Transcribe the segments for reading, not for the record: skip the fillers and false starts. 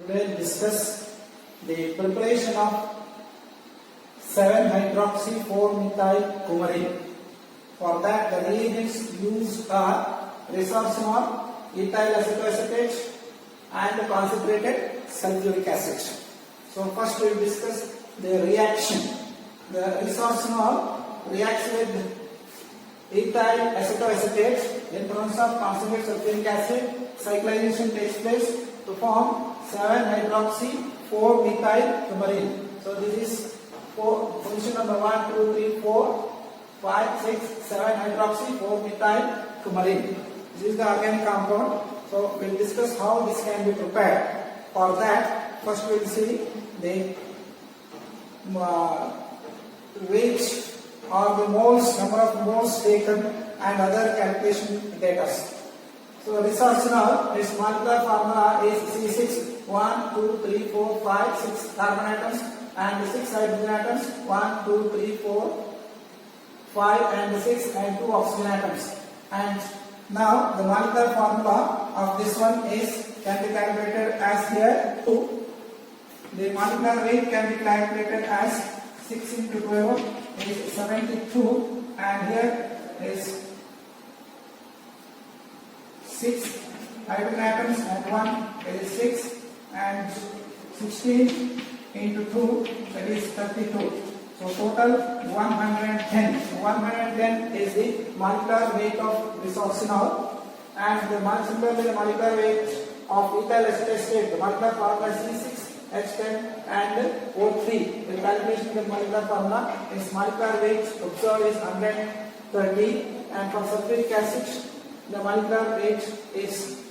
Today we'll discuss the preparation of 7-hydroxy-4-methyl-coumarin. For that, the reagents used are resorcinol, ethyl acetoacetate, and concentrated sulfuric acid. So first we will discuss the reaction. The resorcinol reacts with ethyl acetoacetate in presence of concentrated sulfuric acid. Cyclization takes place to form 7-hydroxy-4-methyl-coumarin. So this is position number 1, 2, 3, 4, 5, 6, 7-hydroxy-4-methyl-coumarin. This is the organic compound. So we will discuss how this can be prepared. For that, first we will see the weight or the moles, number of moles taken and other calculation data. So resorcinol, its molecular formula is C6, 1, 2, 3, 4, 5, 6 carbon atoms and 6 hydrogen atoms, 1, 2, 3, 4, 5 and 6 and 2 oxygen atoms. And now the molecular formula of this one can be calculated as here 2. The molecular weight can be calculated as 6 into 12 is 72 and here is 6 hydrogen atoms and 1 is 6 and 16 into 2 that is 32. So total 110. So 110 is the molecular weight of resorcinol and the molecular weight of ethyl acetoacetate. The molecular formula is C6H10 and O3. The calculation of the molecular formula is molecular weight observed is 130 and for sulfuric acid the molecular weight is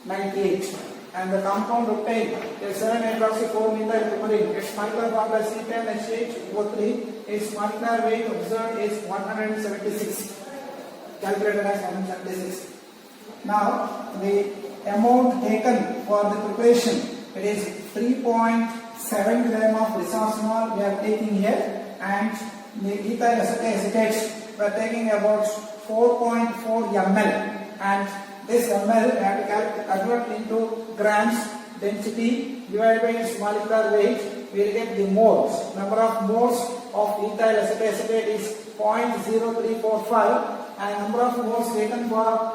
98 and the compound obtained is 7-hydroxy-4-methyl-coumarin. Its molecular formula C10H8O3. Its molecular weight observed is 176, calculated as 176. Now the amount taken for the preparation, it is 3.7 gram of resorcinol we are taking here and the ethyl acetate we are taking about 4.4 ml and this ml we have to convert into grams density divided by its molecular weight. We will get the moles. Number of moles of ethyl acetate is 0.0345 and number of moles taken for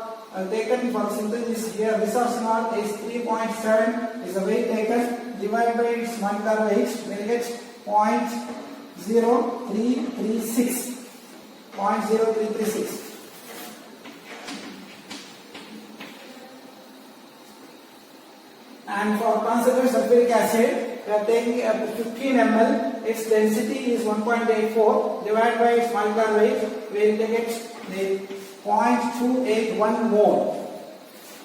synthesis here resorcinol is 3.7 is the weight taken divided by its molecular weight. We will get 0.0336. 0.0336. And for concentrated sulfuric acid, we are taking 15 ml. Its density is 1.84 divided by its molecular weight. We will get the 0.281 mole.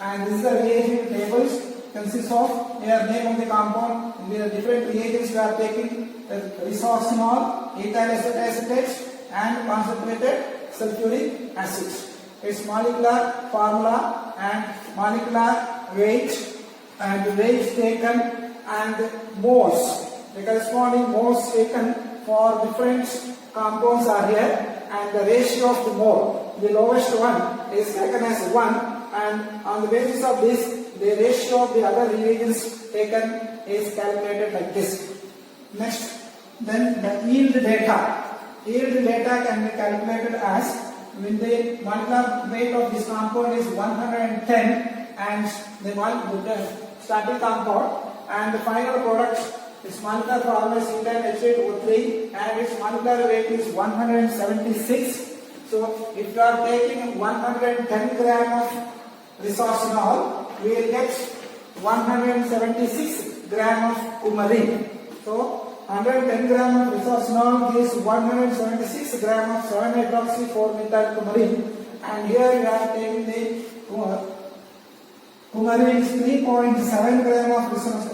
And this is the reagent tables. Consists of here name of the compound. The different reagents we are taking: resorcinol, ethyl acetate, and concentrated sulfuric acid. Its molecular formula and molecular weight and weight taken and moles. The corresponding moles taken for different compounds are here and the ratio of the mole. The lowest one is taken as 1 and on the basis of this the ratio of the other reagents taken is calculated like this. Next, then the yield data. Yield data can be calculated as when the molecular weight of this compound is 110 and the starting compound and the final product its molecular formula is C10H8O3 and its molecular weight is 176. So if you are taking 110 gram of resorcinol, we will get 176 gram of coumarin. So 110 gram of resorcinol gives 176 gram of 7-hydroxy-4-methyl-coumarin and here we are taking the coumarin is 3.7 gram of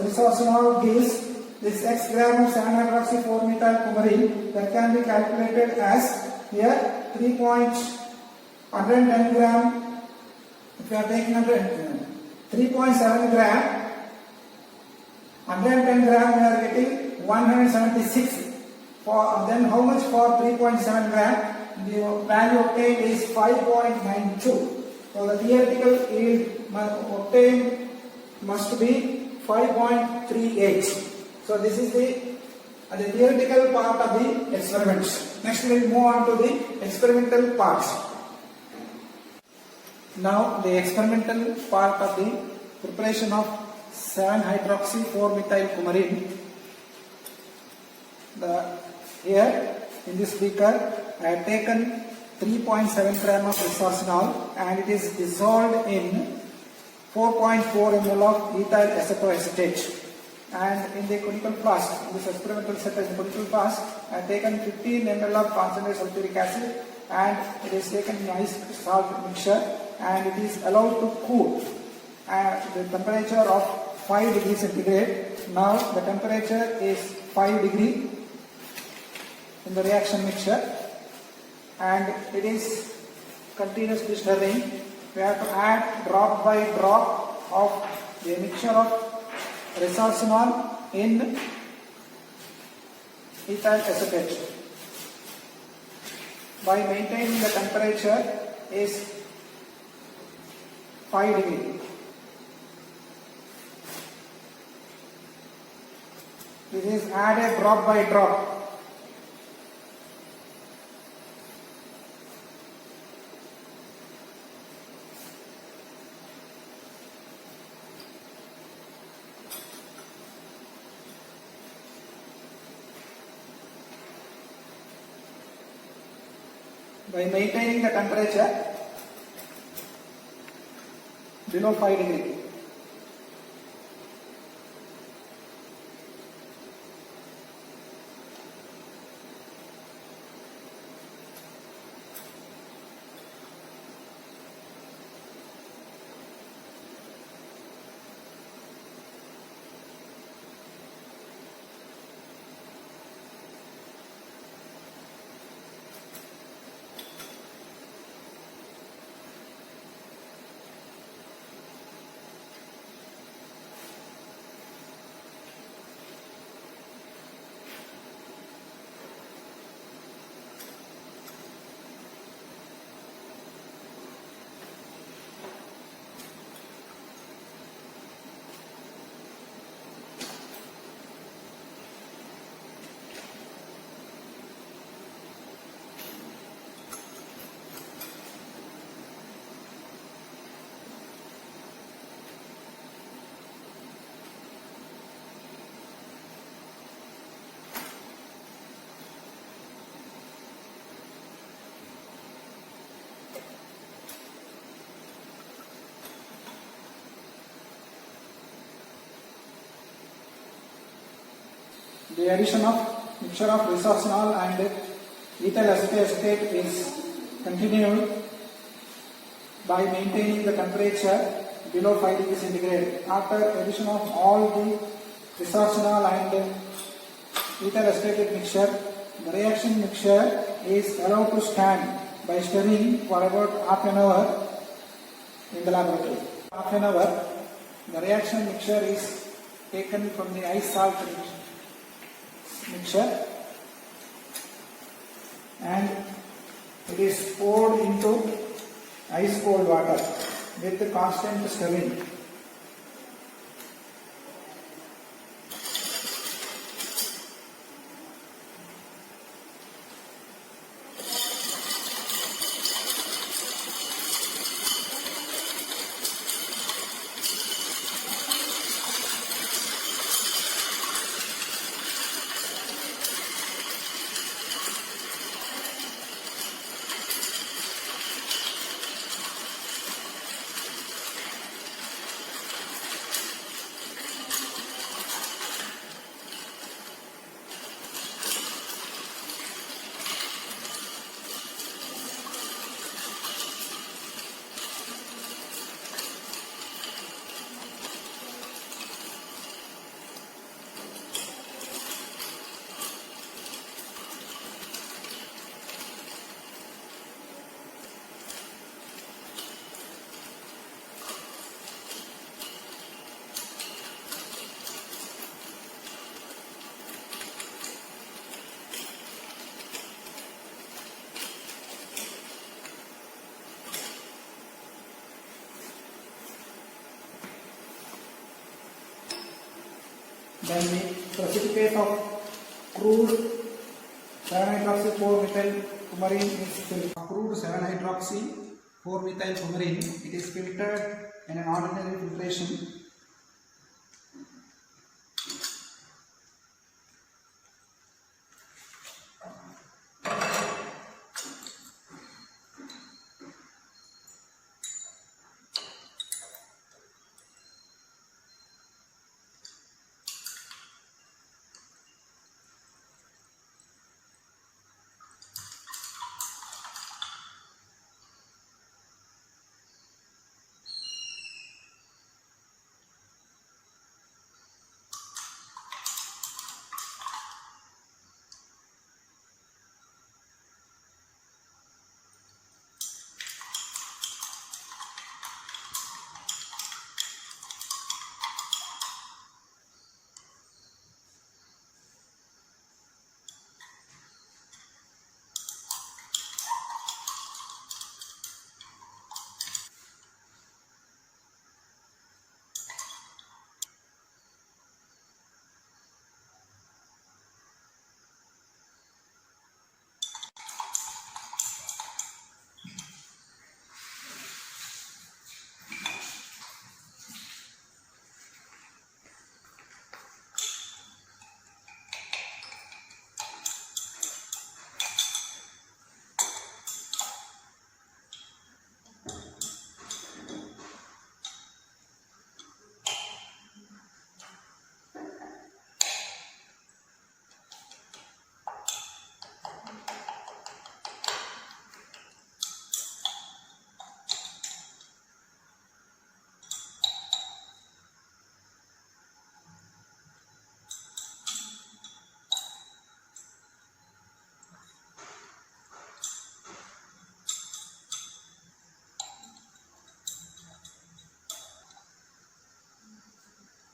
resorcinol gives this x gram of 7-hydroxy-4-methyl-coumarin that can be calculated as here 3.110 gram. If you are taking 3.7 gram, 110 gram we are getting 176. For then how much for 3.7 gram? The value obtained is 5.92. So the theoretical yield obtained must be 5.38. So this is the theoretical part of the experiments. Next we will move on to the experimental parts. Now the experimental part of the preparation of 7-hydroxy-4-methyl-coumarin. Here in this beaker I have taken 3.7 gram of resorcinol and it is dissolved in 4.4 ml of ethyl acetoacetate. And in the conical flask, in this experimental set in the conical flask, I have taken 15 ml of concentrated sulfuric acid and it is taken in ice salt mixture and it is allowed to cool at the temperature of 5 degrees centigrade. Now the temperature is 5 degree in the reaction mixture and it is continuously stirring. We have to add drop by drop of the mixture of resorcinol in ethyl acetate by maintaining the temperature is 5 degree. This is added drop by drop. By maintaining the temperature below 5 degree. The addition of mixture of resorcinol and ethyl acetate is continued by maintaining the temperature below 5 degrees centigrade. After addition of all the resorcinol and ethyl acetate mixture, the reaction mixture is allowed to stand by stirring for about half an hour in the laboratory. Half an hour, the reaction mixture is taken from the ice salt mixture and it is poured into ice cold water with the constant stirring. then the precipitate of crude 7-hydroxy 4-methyl coumarin is filtered. Crude 7-hydroxy 4-methyl coumarin, it is filtered in an ordinary filtration.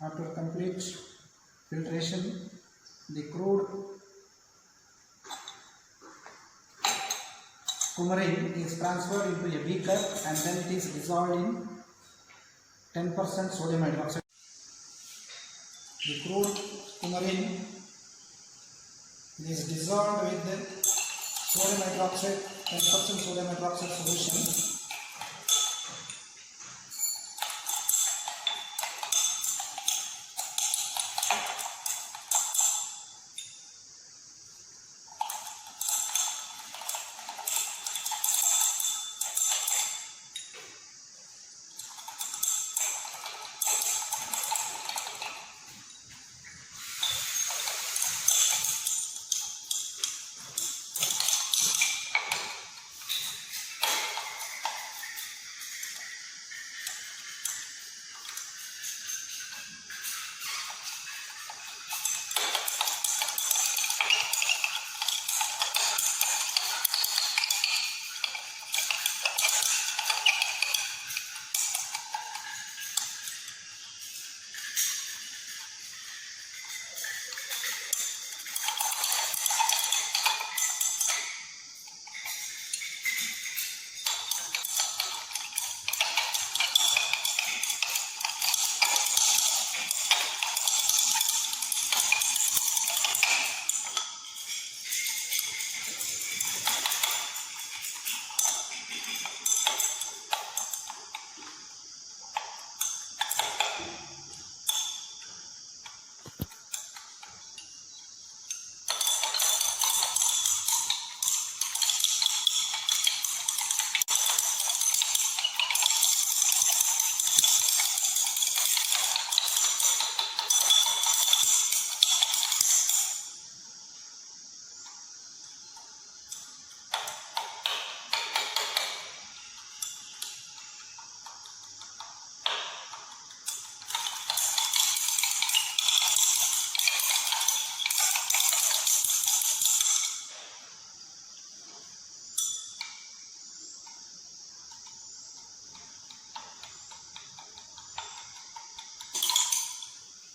After complete filtration, the crude coumarin is transferred into a beaker and then it is dissolved in 10% sodium hydroxide. The crude coumarin is dissolved with the sodium hydroxide, 10% sodium hydroxide solution.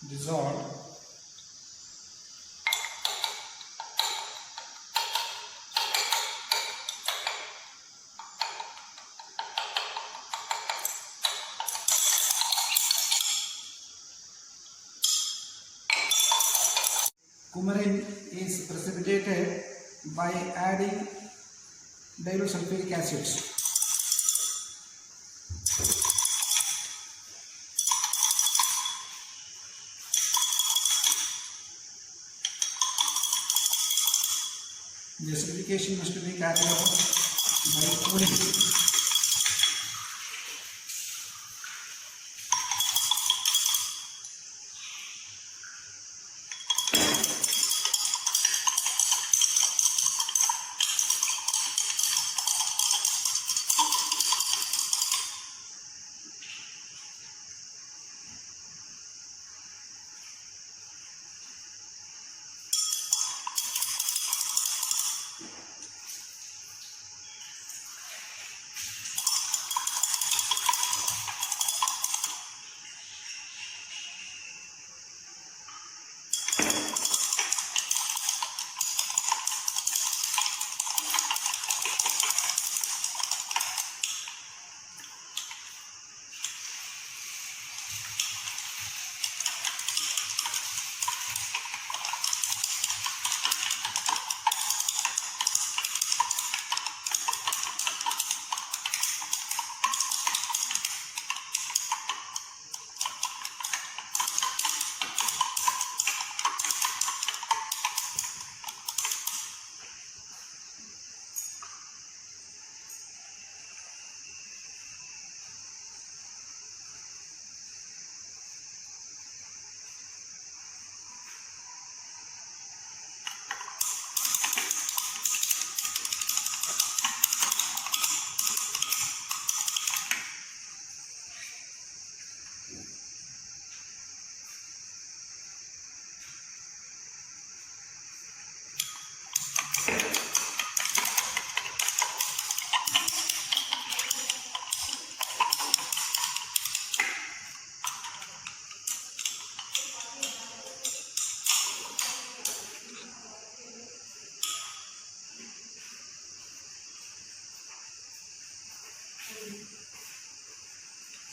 Dissolved. coumarin is precipitated by adding dilute sulfuric acids. The acidification must be carried out by cooling.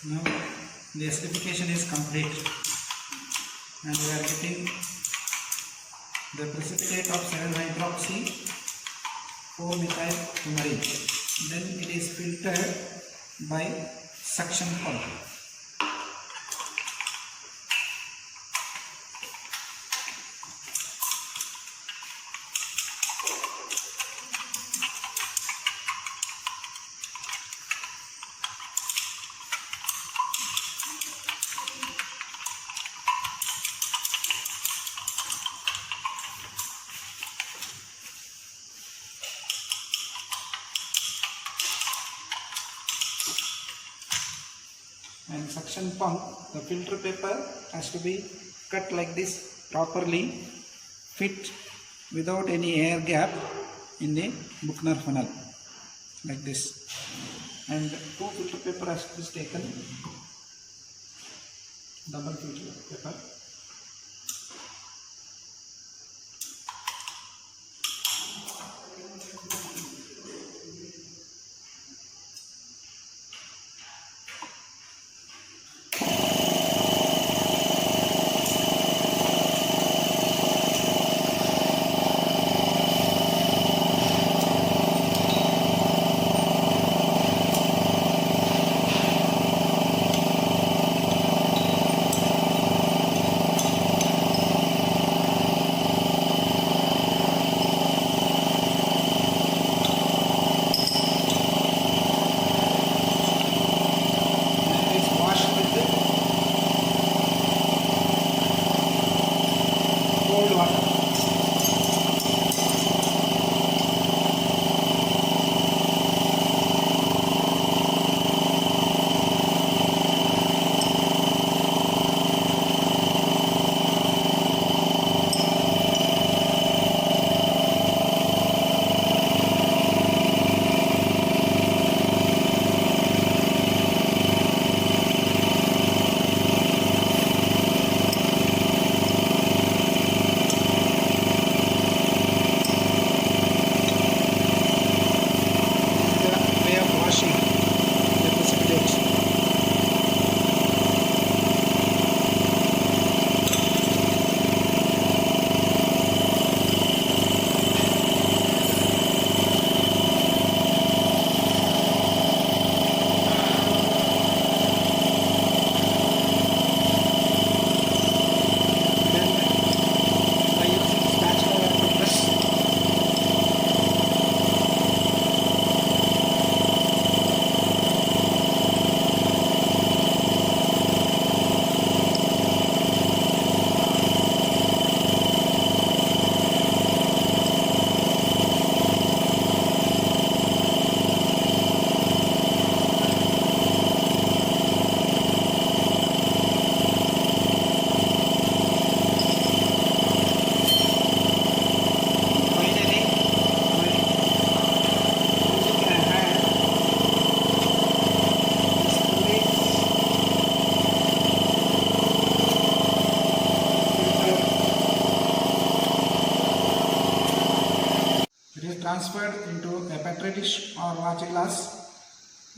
Now the acidification is complete and we are getting the precipitate of 7-hydroxy 4-methyl coumarin. Then it is filtered by suction pump. And suction pump, the filter paper has to be cut like this properly, fit without any air gap in the Buchner funnel like this. And 2 filter paper has to be taken, double filter paper.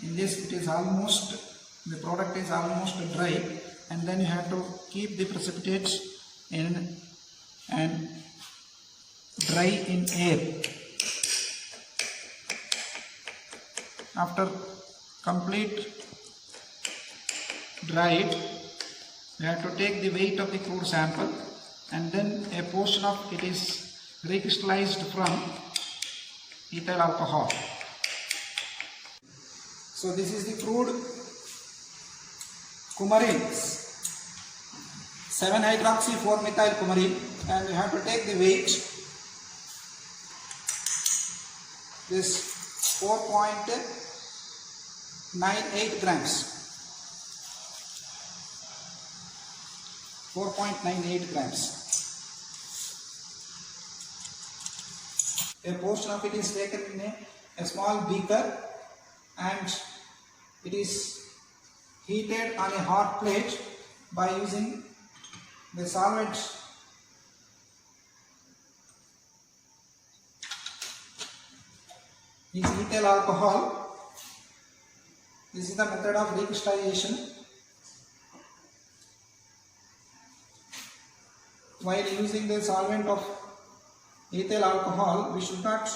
In this it is almost, the product is almost dry, and then you have to keep the precipitate in and dry in air. After complete dried, you have to take the weight of the crude sample, and then a portion of it is recrystallized from ethyl alcohol. So this is the crude coumarin, 7-hydroxy-4-methyl coumarin, and you have to take the weight. This 4.98 grams. 4.98 grams. A portion of it is taken in a small beaker, and it is heated on a hot plate by using the solvent is ethyl alcohol. This is the method of recrystallization. While using the solvent of ethyl alcohol, we should not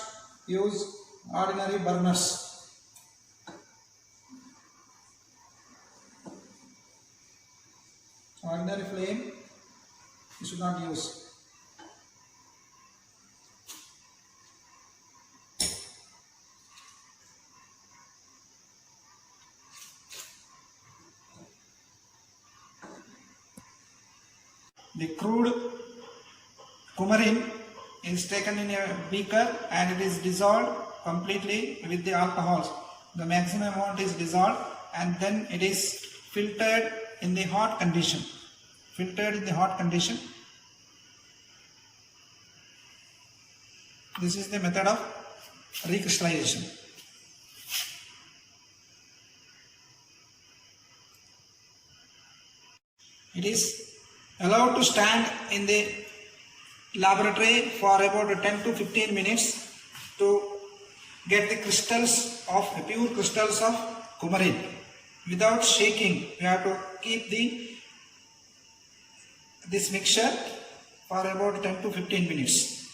use ordinary burners. Ordinary flame we should not use. The crude coumarin is taken in a beaker and it is dissolved completely with the alcohols. The maximum amount is dissolved, and then it is filtered in the hot condition. Filtered in the hot condition. This is the method of recrystallization. It is allowed to stand in the laboratory for about 10 to 15 minutes to get the crystals of pure crystals of coumarin. Without shaking, you have to keep this mixture for about 10 to 15 minutes.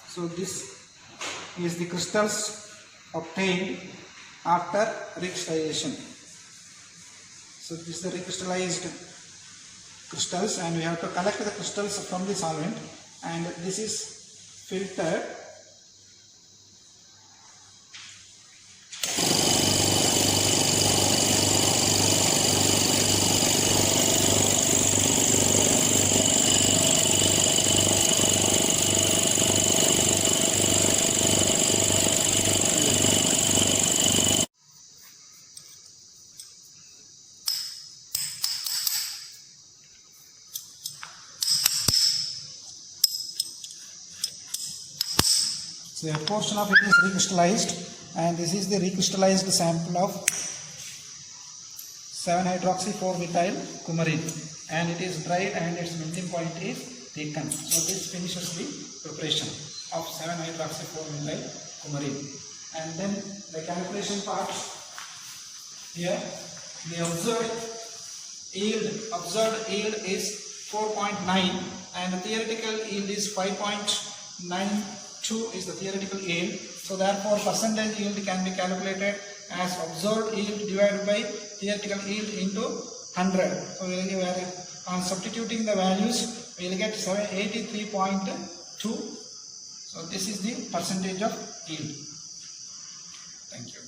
So this is the crystals obtained after recrystallization. So this is the recrystallized crystals, and we have to collect the crystals from the solvent, and this is filtered. So a portion of it is recrystallized, and this is the recrystallized sample of 7-hydroxy-4-methyl coumarin, and it is dried and its melting point is taken. So this finishes the preparation of 7-hydroxy-4-methyl coumarin. And then the calculation part here, the observed yield is 4.9 and the theoretical yield is 5.92 is the theoretical yield. So therefore percentage yield can be calculated as observed yield divided by theoretical yield into 100. So on substituting the values we will get 83.2. So this is the percentage of yield. Thank you.